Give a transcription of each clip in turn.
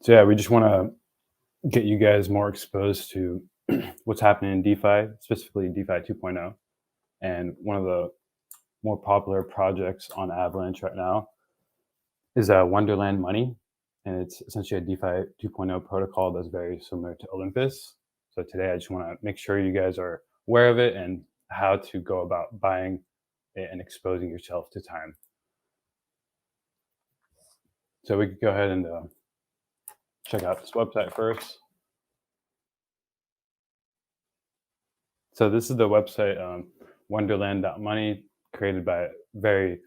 So yeah, we just want to get you guys more exposed to what's happening in DeFi, specifically DeFi 2.0. And one of the more popular projects on Avalanche right now is Wonderland Money. And it's essentially a DeFi 2.0 protocol that's very similar to Olympus. So today I just want to make sure you guys are aware of it and how to go about buying it and exposing yourself to time. So we could go ahead and check out this website first. So this is the website, wonderland.money, created by a very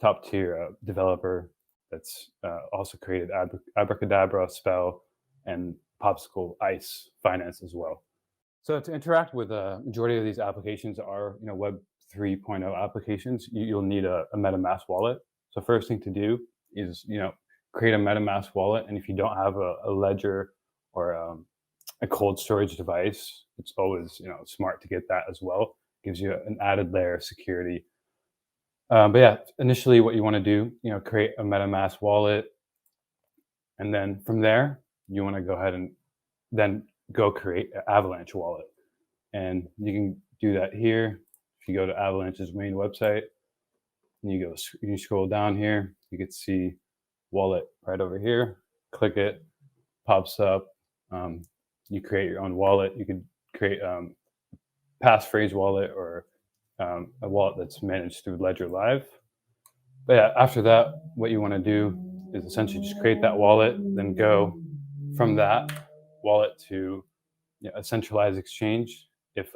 top tier developer that's also created Abracadabra, Spell, and Popsicle Ice Finance as well. So to interact with a majority of these applications are Web 3.0 applications, you'll need a MetaMask wallet. So first thing to do is create a MetaMask wallet, and if you don't have a ledger or a cold storage device, it's always smart to get that as well. Gives you an added layer of security. But yeah, initially what you want to do, create a MetaMask wallet, and then from there you want to go ahead and then go create an Avalanche wallet, and you can do that here. If you go to Avalanche's main website, and you can scroll down here, you can see wallet right over here. Click it, pops up. You create your own wallet. You could create passphrase wallet or a wallet that's managed through Ledger Live. But yeah, after that, what you want to do is essentially just create that wallet, then go from that wallet to a centralized exchange. If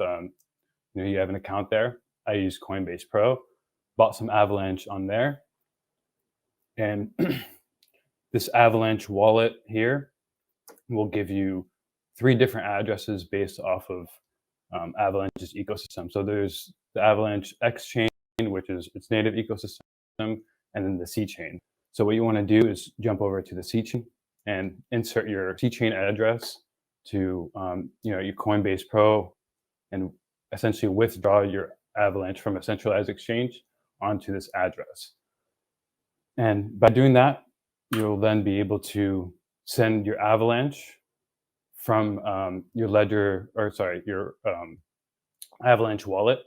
you have an account there, I use Coinbase Pro, bought some Avalanche on there, and this Avalanche wallet here will give you 3 different addresses based off of Avalanche's ecosystem. So there's the Avalanche X chain, which is its native ecosystem, and then the C chain. So what you want to do is jump over to the C chain and insert your C chain address to your Coinbase Pro, and essentially withdraw your Avalanche from a centralized exchange onto this address. And by doing that, you'll then be able to send your Avalanche from your Ledger, or sorry, your Avalanche wallet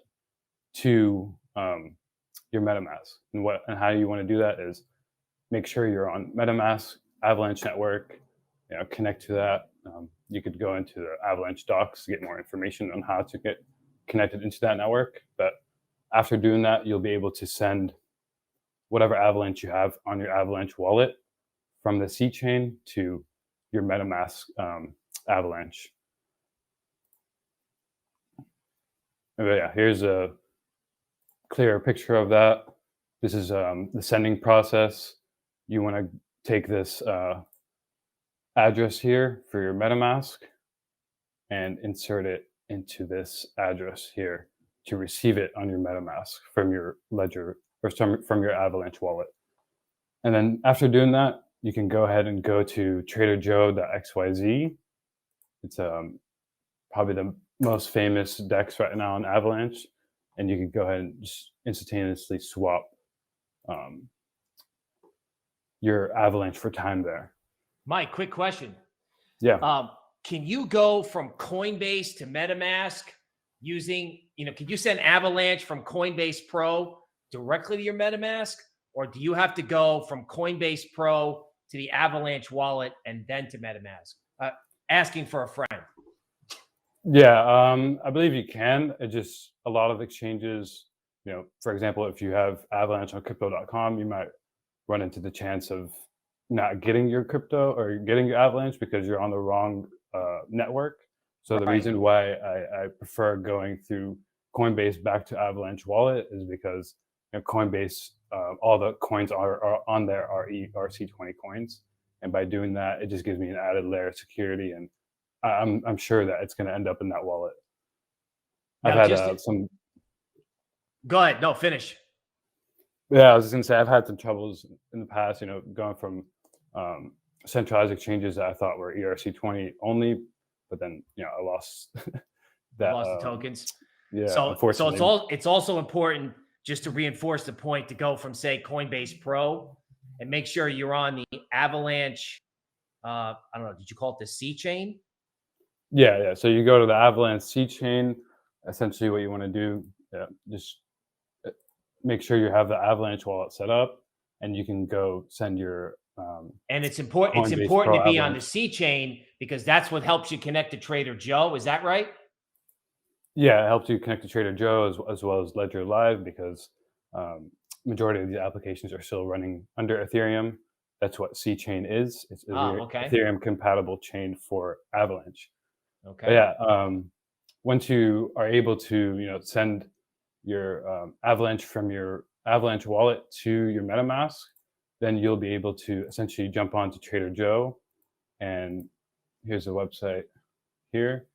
to your MetaMask. And how you want to do that is make sure you're on MetaMask Avalanche network. Connect to that. You could go into the Avalanche docs to get more information on how to get connected into that network. But after doing that, you'll be able to send whatever Avalanche you have on your Avalanche wallet from the C chain to your MetaMask Avalanche. But yeah, here's a clearer picture of that. This is the sending process. You want to take this address here for your MetaMask and insert it into this address here to receive it on your MetaMask from your Ledger or from your Avalanche wallet. And then after doing that, you can go ahead and go to traderjoe.xyz. It's probably the most famous DEX right now on Avalanche, and you can go ahead and just instantaneously swap your Avalanche for time there. Mike, quick question. Yeah. Can you go from Coinbase to MetaMask using, can you send Avalanche from Coinbase Pro directly to your MetaMask, or do you have to go from Coinbase Pro to the Avalanche wallet and then to MetaMask? Asking for a friend. Yeah, I believe you can. It just, a lot of exchanges, for example, if you have Avalanche on crypto.com, you might run into the chance of not getting your crypto or getting your Avalanche because you're on the wrong network. So the reason why I prefer going through Coinbase back to Avalanche wallet is because Coinbase, all the coins are on there are ERC20 coins. And by doing that, it just gives me an added layer of security, and I'm sure that it's going to end up in that wallet. Now, I've had some. Go ahead. No, finish. Yeah, I was just going to say I've had some troubles in the past. Going from centralized exchanges that I thought were ERC20 only, but then I lost that. Lost the tokens. Yeah. So it's also important, just to reinforce the point, to go from, say, Coinbase Pro and make sure you're on the Avalanche I don't know, did you call it the C chain? Yeah. So you go to the Avalanche C chain. Essentially, what you want to do, just make sure you have the Avalanche wallet set up, and you can go send your And it's important. It's Coinbase important Pro to be on the Avalanche. C chain because that's what helps you connect to Trader Joe. Is that right? Yeah, it helps you connect to Trader Joe as well as Ledger Live because majority of these applications are still running under Ethereum. That's what C chain is. It's Oh, okay. Ethereum compatible chain for Avalanche. But Okay. yeah, once you are able to send your Avalanche from your Avalanche wallet to your MetaMask, then you'll be able to essentially jump onto Trader Joe. And here's the website here.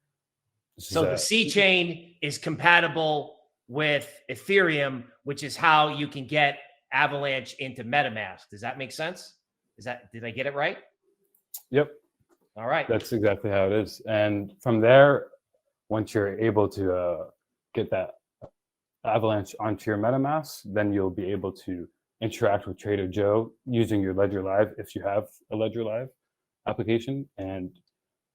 So the C chain is compatible with Ethereum, which is how you can get Avalanche into MetaMask. Does that make sense? Did I get it right? Yep, All right. that's exactly how it is. And from there, once you're able to get that Avalanche onto your MetaMask, then you'll be able to interact with Trader Joe using your Ledger Live if you have a Ledger Live application. And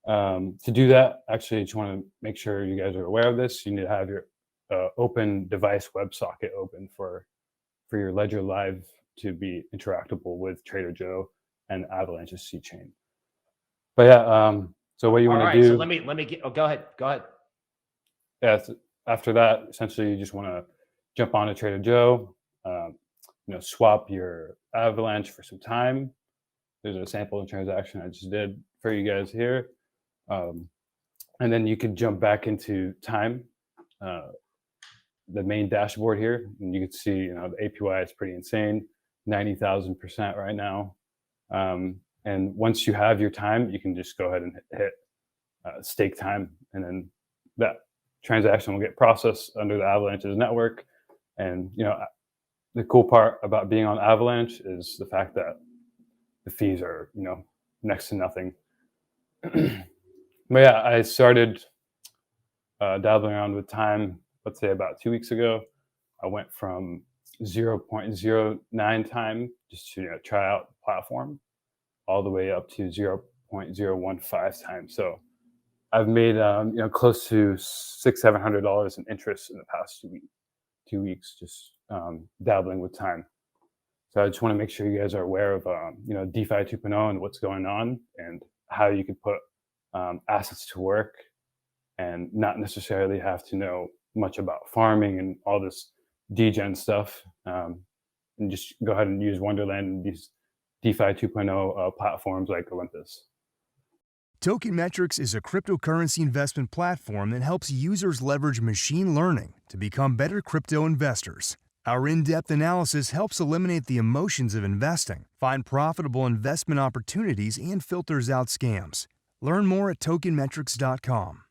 to do that, actually, I just want to make sure you guys are aware of this. You need to have your open device WebSocket open for your Ledger Live to be interactable with Trader Joe and Avalanche's C chain. But yeah, so what you want to do? So let me get. Oh, go ahead. Go ahead. Yeah. So after that, essentially, you just want to jump on to Trader Joe. Swap your Avalanche for some time. There's a sample transaction I just did for you guys here. And then you could jump back into time, the main dashboard here, and you can see, the APY is pretty insane, 90,000% right now. And once you have your time, you can just go ahead and hit stake time, and then that transaction will get processed under the Avalanche's network. And the cool part about being on Avalanche is the fact that the fees are next to nothing. But yeah, I started dabbling around with time, let's say about 2 weeks ago. I went from 0.09 time just to try out the platform, all the way up to 0.015 time. So I've made close to $600-700 in interest in the past 2 weeks, just dabbling with time. So I just want to make sure you guys are aware of DeFi 2.0 and what's going on and how you can put assets to work and not necessarily have to know much about farming and all this degen stuff, and just go ahead and use Wonderland and these DeFi 2.0 platforms like Olympus. Token Metrics is a cryptocurrency investment platform that helps users leverage machine learning to become better crypto investors. Our in-depth analysis helps eliminate the emotions of investing, find profitable investment opportunities, and filters out scams. Learn more at tokenmetrics.com.